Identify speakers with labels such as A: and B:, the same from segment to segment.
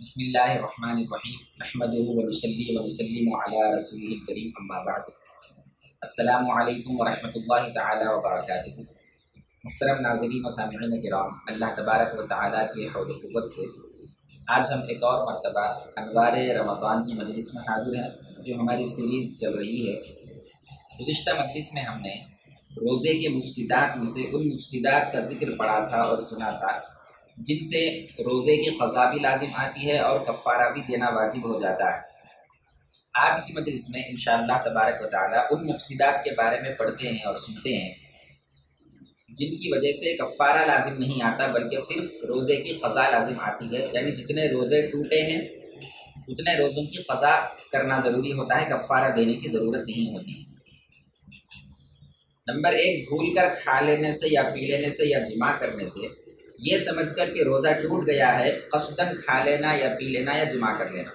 A: बिस्मिल्लाहिर्रहमानिर्रहीम नहमदुहु व नुसल्ली व नुसल्लिमु अला रसूलिहिल करीम अम्मा बाद। अस्सलामु अलैकुम व रहमतुल्लाहि तआला व बरकातुहू। मुहतरम नाज़रीन व सामिईन किराम, अल्लाह तबारक व तआला के हौल व क़ुव्वत से आज हम एक और मरतबा अनवार रमज़ान की मजलिस में हाज़िर हैं, जो हमारी सीरीज़ चल रही है। गुज़िश्ता मजलिस में हमने रोज़े के मुफ़सिदात में से उन मुफ़सिदात का ज़िक्र पढ़ा था और सुना था जिनसे रोज़े की क़ज़ा भी लाजिम आती है और कफ़ारा भी देना वाजिब हो जाता है। आज की मजलिस में इंशाअल्लाह तबारक व तआला उन मुफ़सिदात के बारे में पढ़ते हैं और सुनते हैं जिनकी वजह से कफ़ारा लाजिम नहीं आता, बल्कि सिर्फ रोज़े की क़ज़ा लाजिम आती है। यानी जितने रोज़े टूटे हैं उतने रोज़ों की क़ज़ा करना ज़रूरी होता है, कफ़ारा देने की ज़रूरत नहीं होती। नंबर एक, भूल कर खा लेने से या पी लेने से या जिमा करने से, ये समझकर कि रोज़ा टूट गया है, क़स्दन खा लेना या पी लेना या जिमा कर लेना।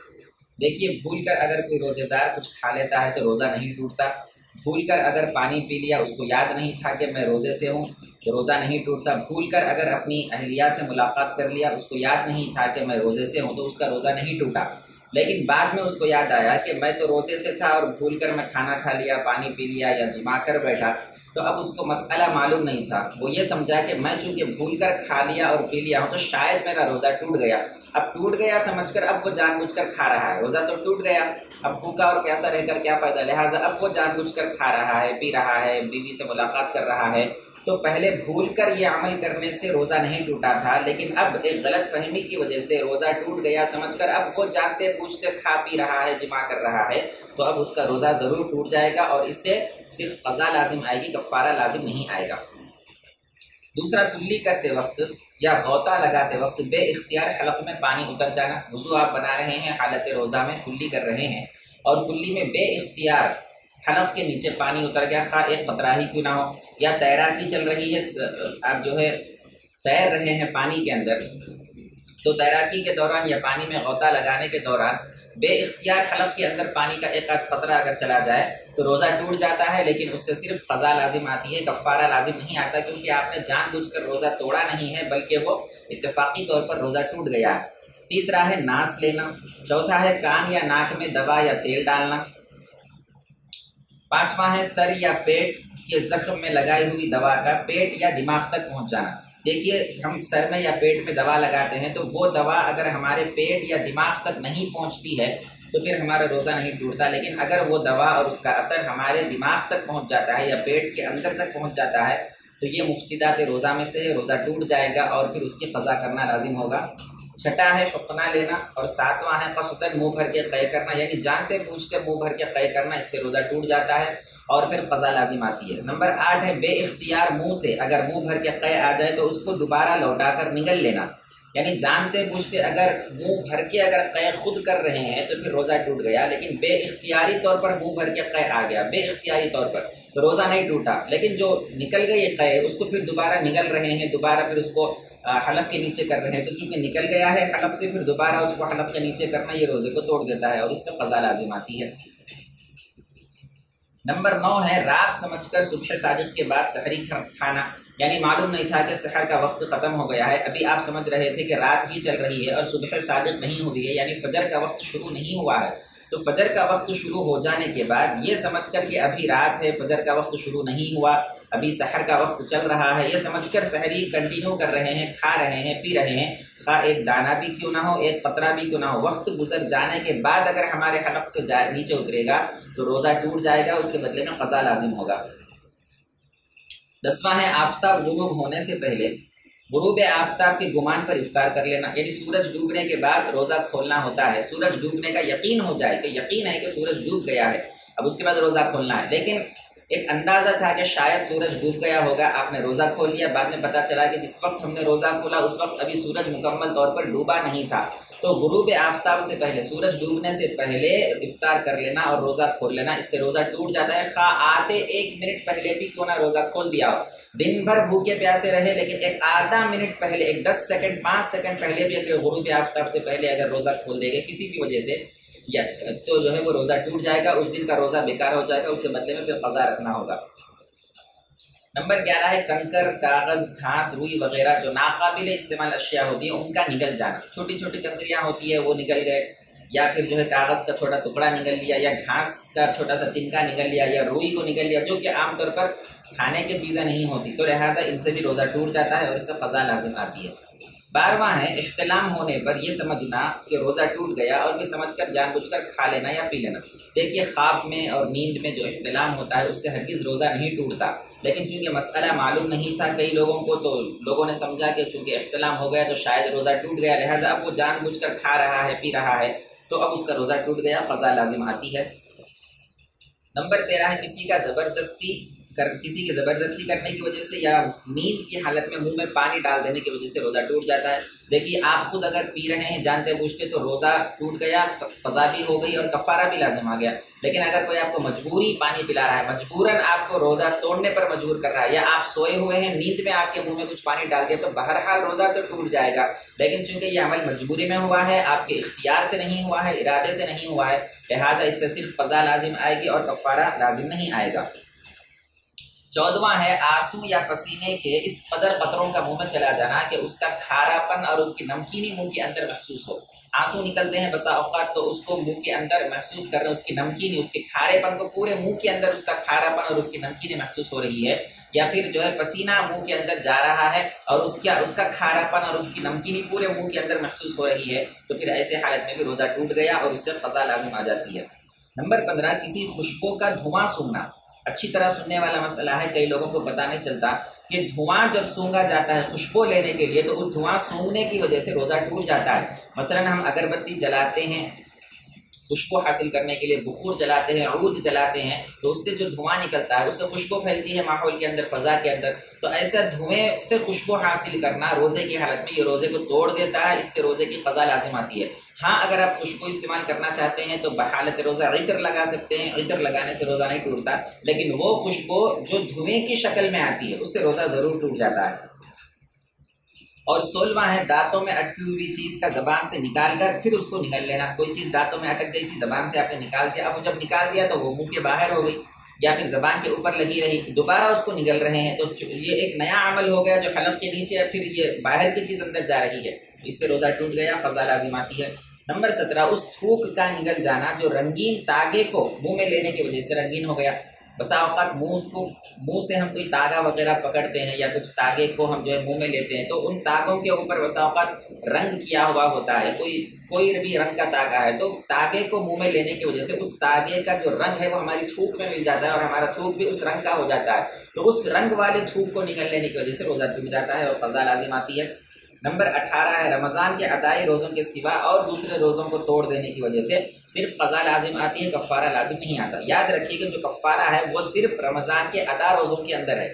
A: देखिए, भूल कर अगर कोई रोज़ेदार कुछ खा लेता है तो रोज़ा नहीं टूटता। भूल कर अगर पानी पी लिया, उसको याद नहीं था कि मैं रोज़े से हूँ, तो रोज़ा नहीं टूटता। भूल कर अगर अपनी अहलिया से मुलाकात कर लिया, उसको याद नहीं था कि मैं रोज़े से हूँ, तो उसका रोज़ा नहीं टूटा। लेकिन बाद में उसको याद आया कि मैं तो रोज़े से था और भूल कर मैं खाना खा लिया, पानी पी लिया या जिमा कर बैठा, तो अब उसको मसला मालूम नहीं था। वो ये समझा कि मैं चूँकि भूल कर खा लिया और पी लिया हूँ तो शायद मेरा रोज़ा टूट गया। अब टूट गया समझकर अब वो जानबूझकर खा रहा है, रोज़ा तो टूट गया, अब भूखा और प्यासा रहकर क्या फ़ायदा। लिहाजा अब वो जानबूझकर खा रहा है, पी रहा है, बीवी से मुलाकात कर रहा है। तो पहले भूल कर ये अमल करने से रोज़ा नहीं टूटा था, लेकिन अब एक गलत फहमी की वजह से रोज़ा टूट गया समझकर अब वो जानते बूझते खा पी रहा है, जिमा कर रहा है, तो अब उसका रोज़ा ज़रूर टूट जाएगा और इससे सिर्फ क़ज़ा लाजिम आएगी, कफ़ारा लाजिम नहीं आएगा। दूसरा, कुल्ली करते वक्त या गौता लगाते वक्त बेइख्तियार हलक़ में पानी उतर जाना। वज़ू आप बना रहे हैं, हालत रोज़ा में कुल्ली कर रहे हैं और कुल्ली में बेइख्तियार हलक़ के नीचे पानी उतर गया, खा एक कतरा ही क्यों ना हो, या तैराकी चल रही है, आप जो है तैर रहे हैं पानी के अंदर, तो तैराकी के दौरान या पानी में गौता लगाने के दौरान बेइख्तियार हलक़ के अंदर पानी का एक आध कतरा अगर चला जाए तो रोज़ा टूट जाता है, लेकिन उससे सिर्फ क़ज़ा लाजिम आती है, कफ़ारा लाजिम नहीं आता, क्योंकि आपने जानबूझकर रोज़ा तोड़ा नहीं है, बल्कि वो इत्तेफाकी तौर पर रोज़ा टूट गया है। तीसरा है नास लेना। चौथा है कान या नाक में दवा या तेल डालना। पांचवा है सर या पेट के जख्म में लगाई हुई दवा का पेट या दिमाग तक पहुंच जाना। देखिए, हम सर में या पेट में दवा लगाते हैं तो वो दवा अगर हमारे पेट या दिमाग तक नहीं पहुंचती है तो फिर हमारा रोज़ा नहीं टूटता, लेकिन अगर वो दवा और उसका असर हमारे दिमाग तक पहुंच जाता है या पेट के अंदर तक पहुंच जाता है तो ये मुफ़सिदात रोज़ा में से रोज़ा टूट जाएगा और फिर उसकी क़ज़ा करना लाजिम होगा। छठा है हुक्ना लेना और सातवां है क़स्दन मुँह भर के क़य करना, यानी जानते बूझते मुँह भर के क़य करना, इससे रोज़ा टूट जाता है और फिर क़ज़ा लाजिम आती है। नंबर 8 है बेइख्तियार मुँह से अगर मुँह भर के क़य आ जाए तो उसको दोबारा लौटाकर निगल लेना, यानी जानते बूझते अगर मुँह भर के अगर क़य खुद कर रहे हैं तो फिर रोज़ा टूट गया, लेकिन बेइख्तियारी तौर पर मुँह भर के क़य आ गया बेइख्तियारी तौर पर तो रोज़ा नहीं टूटा। लेकिन जो निकल गई क़य उसको फिर दोबारा निगल रहे हैं, दोबारा फिर उसको हलक़ के नीचे कर रहे हैं, तो चूँकि निकल गया है हलक़ से, फिर दोबारा उसको हलक़ के नीचे करना ये रोज़े को तोड़ देता है और इससे क़ज़ा लाजिम आती है। नंबर 9 है रात समझकर सुबह सादिक़ के बाद सहरी खाना, यानी मालूम नहीं था कि सहर का वक्त ख़त्म हो गया है, अभी आप समझ रहे थे कि रात ही चल रही है और सुबह सादिक़ नहीं हुई है, यानी फ़जर का वक्त शुरू नहीं हुआ है। तो फ़जर का वक्त शुरू हो जाने के बाद ये समझकर कि अभी रात है, फ़जर का वक्त शुरू नहीं हुआ, अभी सहर का वक्त चल रहा है, ये समझकर सहरी कंटिन्यू कर रहे हैं, खा रहे हैं, पी रहे हैं, खा एक दाना भी क्यों ना हो, एक कतरा भी क्यों ना हो, वक्त गुजर जाने के बाद अगर हमारे हलक़ से नीचे उतरेगा तो रोज़ा टूट जाएगा, उसके बदले में क़ज़ा लाजिम होगा। 10वां है आफ्ताब गुरूब होने से पहले गुरूब आफ्ताब के गुमान पर इफ्तार कर लेना, यानी सूरज डूबने के बाद रोज़ा खोलना होता है। सूरज डूबने का यकीन हो जाए कि यकीन है कि सूरज डूब गया है, अब उसके बाद रोज़ा खोलना है, लेकिन एक अंदाज़ा था कि शायद सूरज डूब गया होगा, आपने रोज़ा खोल लिया, बाद में पता चला कि जिस वक्त हमने रोज़ा खोला उस वक्त अभी सूरज मुकम्मल तौर पर डूबा नहीं था, तो गुरूब आफ्ताब से पहले, सूरज डूबने से पहले इफ्तार कर लेना और रोज़ा खोल लेना, इससे रोज़ा टूट जाता है। खा आते 1 मिनट पहले भी क्यों ना रोज़ा खोल दिया हो, दिन भर भूखे प्यासे रहे, लेकिन एक आधा मिनट पहले, एक 10 सेकंड 5 सेकंड पहले भी अगर गुरूब आफ्ताब से पहले अगर रोज़ा खोल देंगे किसी भी वजह से, या तो जो है वो रोज़ा टूट जाएगा, उस दिन का रोज़ा बेकार हो जाएगा, उसके बदले में फिर क़ज़ा रखना होगा। नंबर 11 है कंकर, कागज, घास, रुई वगैरह जो नाकाबिल इस्तेमाल अशिया होती है उनका निगल जाना। छोटी छोटी कंकरियाँ होती है वो निकल गए, या फिर जो है कागज का छोटा टुकड़ा निकल लिया, या घास का छोटा सा तिनका निकल लिया, या रुई को निकल लिया, जो कि आमतौर पर खाने की चीज़ें नहीं होती, तो लिहाजा इनसे भी रोज़ा टूट जाता है और इससे क़ज़ा लाजिम आती है। 12वां है इख्तिलाम होने पर यह समझना कि रोज़ा टूट गया और ये समझकर जानबूझकर खा लेना या पी लेना। देखिए ख्वाब में और नींद में जो इख्तिलाम होता है उससे हरगिज़ रोज़ा नहीं टूटता, लेकिन चूंकि मसला मालूम नहीं था कई लोगों को, तो लोगों ने समझा कि चूंकि इख्तिलाम हो गया तो शायद रोज़ा टूट गया, लिहाजा अब वो जानबूझकर खा रहा है पी रहा है, तो अब उसका रोज़ा टूट गया, क़ज़ा लाजिम आती है। नंबर 13 है किसी की ज़बरदस्ती करने की वजह से या नींद की हालत में मुंह में पानी डाल देने की वजह से रोज़ा टूट जाता है। देखिए आप खुद अगर पी रहे हैं जानते बूझते तो रोज़ा टूट गया, क़ज़ा भी हो गई और कफ़ारा भी लाजिम आ गया। लेकिन अगर कोई आपको मजबूरी पानी पिला रहा है, मजबूरन आपको रोज़ा तोड़ने पर मजबूर कर रहा है, या आप सोए हुए हैं नींद में आपके मुँह में कुछ पानी डाल दिया, तो बहरहाल रोज़ा तो टूट जाएगा। लेकिन चूँकि ये अमल मजबूरी में हुआ है, आपके इख्तियार से नहीं हुआ है, इरादे से नहीं हुआ है, लिहाजा इससे सिर्फ क़ज़ा लाजिम आएगी और कफ़ारा लाजिम नहीं आएगा। 14वां है आंसू या पसीने के इस कदर कतरों का मुंह में चला जाना कि उसका खारापन और उसकी नमकीनी मुंह के अंदर महसूस हो। आंसू निकलते हैं बसा औकात तो उसको मुंह के अंदर महसूस कर रहे हैं, उसकी नमकीनी, उसके खारेपन को पूरे मुंह के अंदर उसका खारापन और उसकी नमकीनी महसूस हो रही है, या फिर जो है पसीना मुंह के अंदर जा रहा है और उसका खारापन और उसकी नमकीनी पूरे मुंह के अंदर महसूस हो रही है, तो फिर ऐसे हालत में भी रोज़ा टूट गया और उससे क़ज़ा लाजिम आ जाती है। नंबर 15 किसी खुशबू का धुआं सूंघना। अच्छी तरह सुनने वाला मसला है, कई लोगों को पता नहीं चलता कि धुआं जब सूंघा जाता है खुशबू लेने के लिए, तो उस धुआं सूंघने की वजह से रोज़ा टूट जाता है। मसलन हम अगरबत्ती जलाते हैं खुशबू हासिल करने के लिए, बुखूर जलाते हैं, ऊद जलाते हैं, तो उससे जो धुआं निकलता है उससे खुशबू फैलती है माहौल के अंदर, फ़ज़ा के अंदर, तो ऐसा धुएं से खुशबू हासिल करना रोज़े की हालत में ये रोज़े को तोड़ देता है, इससे रोज़े की क़ज़ा लाजिम आती है। हाँ, अगर आप खुशबू इस्तेमाल करना चाहते हैं तो बहालत रोज़ा इतर लगा सकते हैं, इतर लगाने से रोज़ा नहीं टूटता, लेकिन वो खुशबू जो धुएं की शक्ल में आती है उससे रोज़ा ज़रूर टूट जाता है। और 16वां है दांतों में अटकी हुई चीज़ का ज़बान से निकाल कर फिर उसको निकल लेना। कोई चीज़ दांतों में अटक गई थी, ज़बान से आपने निकाल दिया, अब जब निकाल दिया तो वो मुंह के बाहर हो गई या फिर ज़बान के ऊपर लगी रही, दोबारा उसको निकल रहे हैं, तो ये एक नया अमल हो गया जो हलक के नीचे है, फिर ये बाहर की चीज़ अंदर जा रही है, इससे रोज़ा टूट गया, क़ज़ा लाजिम आती है। नंबर 17 उस थूक का निकल जाना जो रंगीन तागे को मुँह में लेने की वजह से रंगीन हो गया। बसा औक़ात मुंह से हम कोई तागा वगैरह पकड़ते हैं या कुछ तागे को हम जो है मुंह में लेते हैं, तो उन तागों के ऊपर बसा औक़ात रंग किया हुआ होता है, कोई भी रंग का तागा है, तो तागे को मुंह में लेने की वजह से उस तागे का जो रंग है वो हमारी थूक में मिल जाता है और हमारा थूक भी उस रंग का हो जाता है, तो उस रंग वाले थूक को निकल लेने की वजह से रोज़ा टूट जाता है और क़ज़ा लाजिम आती है। नंबर 18 है रमज़ान के अदाई रोज़ों के सिवा और दूसरे रोज़ों को तोड़ देने की वजह से सिर्फ क़ज़ा लाजिम आती है, कफ़ारा लाजिम नहीं आता। याद रखिए कि जो कफ़ारा है वो सिर्फ रमज़ान के अदा रोज़ों के अंदर है।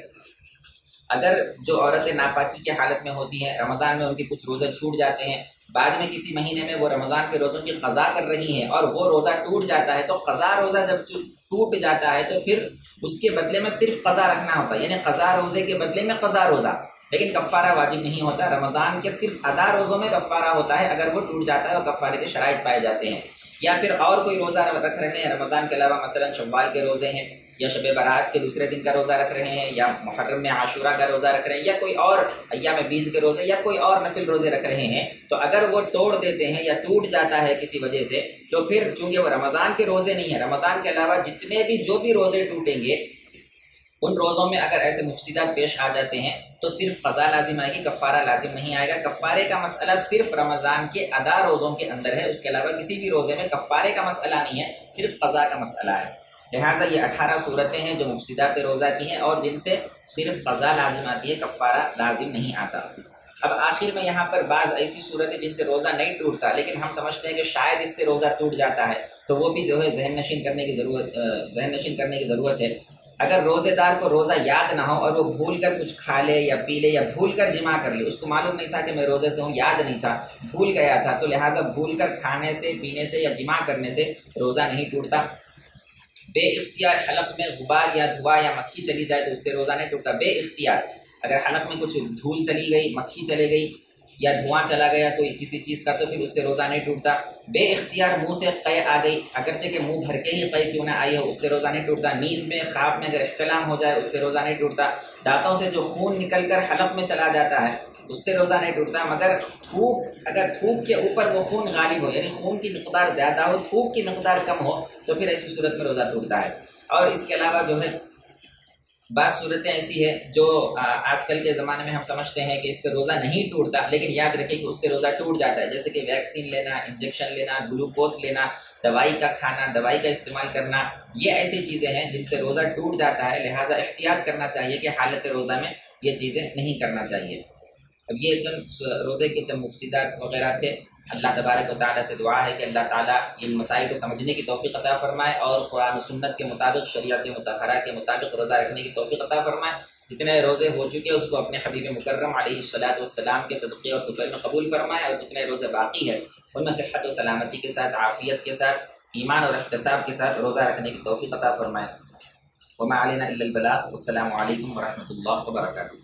A: अगर जो औरतें नापाकी की हालत में होती हैं, रमज़ान में उनके कुछ रोज़े छूट जाते हैं, बाद में किसी महीने में वो रमज़ान के रोज़ों की क़ज़ा कर रही हैं और वो रोज़ा टूट जाता है, तो क़ज़ा रोज़ा जब टूट जाता है तो फिर उसके बदले में सिर्फ क़ज़ा रखना होता है, यानी क़ज़ा रोज़े के बदले में क़ज़ा रोज़ा, लेकिन कफ़ारा वाजिब नहीं होता। रमज़ान के सिर्फ अदा रोज़ों में कफ़ारा होता है अगर वो टूट जाता है और कफ़ारे के शराइत पाए जाते हैं। या फिर और कोई रोज़ा रख रहे हैं रमज़ान के अलावा, मसलन शव्वाल के रोज़े हैं या शब बारात के दूसरे दिन का रोज़ा रख रहे हैं या मुहर्रम में आशूरा का रोज़ा रख रहे हैं या कोई और अय्याम बीज़ के रोज़े या कोई और नफिल रोज़े रख रहे हैं, तो अगर वो तोड़ देते हैं या टूट जाता है किसी वजह से, तो फिर चूँकि वो रमज़ान के रोज़े नहीं है, रमज़ान के अलावा जितने भी जो भी रोज़े टूटेंगे उन रोज़ों में अगर ऐसे मुफसिदात पेश आ जाते हैं तो सिर्फ क़ज़ा लाजिम आएगी, कफ़ारा लाजिम नहीं आएगा। कफ़ारे का मसला सिर्फ रमज़ान के अदा रोज़ों के अंदर है, उसके अलावा किसी भी रोज़े में कफ़ारे का मसला नहीं है, सिर्फ क़ज़ा का मसला है। लिहाजा ये 18 सूरतें हैं जो मुफसिदात रोज़ा की हैं और जिनसे सिर्फ क़ज़ा लाजिम आती है, कफ़ारा लाजिम नहीं आता। अब आखिर में यहाँ पर बाज़ ऐसी सूरतें जिनसे रोज़ा नहीं टूटता लेकिन हम समझते हैं कि शायद इससे रोज़ा टूट जाता है, तो वो भी जो है जहन नशीन करने की ज़रूरत है। अगर रोज़ेदार को रोज़ा याद ना हो और वो भूल कर कुछ खा ले या पी ले या भूल कर जिमा कर ले, उसको मालूम नहीं था कि मैं रोज़े से हूँ, याद नहीं था, भूल गया था, तो लिहाजा भूल कर खाने से, पीने से या जिमा करने से रोज़ा नहीं टूटता। बेइख्तियार हलक में गुबार या धुआं या मक्खी चली जाए तो उससे रोज़ा नहीं टूटता। बेइख्तियार अगर हलक में कुछ धूल चली गई, मक्खी चले गई या धुआं चला गया कोई किसी चीज़ का तो फिर उससे रोज़ा नहीं टूटता। बेइख्तियार मुंह से क़य आ गई, अगरचे के मुंह भर के ही क़य क्यों ना आई हो, उससे रोज़ा नहीं टूटता। नींद में ख्वाब में अगर इख्तिलाम हो जाए उससे रोज़ा नहीं टूटता। दांतों से जो खून निकल कर हलक में चला जाता है उससे रोज़ा नहीं टूटता। मगर अगर थूक के ऊपर वो खून गालिब हो, यानी खून की मिकदार ज़्यादा हो, थूक की मिकदार कम हो, तो फिर ऐसी सूरत में रोज़ा टूटता है। और इसके अलावा जो है बात सूरतें ऐसी है जो आजकल के ज़माने में हम समझते हैं कि इससे रोज़ा नहीं टूटता, लेकिन याद रखें कि उससे रोज़ा टूट जाता है। जैसे कि वैक्सीन लेना, इंजेक्शन लेना, ग्लूकोज लेना, दवाई का खाना, दवाई का इस्तेमाल करना, ये ऐसी चीज़ें हैं जिनसे रोज़ा टूट जाता है। लिहाजा एहतियात करना चाहिए कि हालत रोज़ा में ये चीज़ें नहीं करना चाहिए। अब ये चंद रोज़े के चंद मुफसिदात वगैरह थे। अल्लाह तबारक व तआला से दुआ है कि अल्लाह ताला इन मसाइल को समझने की तौफ़ीक़ अता फ़रमाए और कुरान और सुन्नत के मुताबिक, शरीयत मुतहरा के मुताबिक रोज़ा रखने की तौफ़ीक़ अता फ़रमाए। जितने रोज़े हो चुके हैं उसको अपने हबीब मुकर्रम अलैहिस्सलातु वस्सलाम के सदक़े और तुफ़ैल में कबूल फ़रमाए, और जितने रोज़े बाकी है उनमें सेहत व सलामती के साथ, आफ़ियत के साथ, ईमान और एहतिसाब के साथ रोज़ा रखने की तौफ़ीक़ अता फ़रमाए। वमा अलैना इल्लल बलाग़। वस्सलामु अलैकुम व रहमतुल्लाहि व बरकातुहू।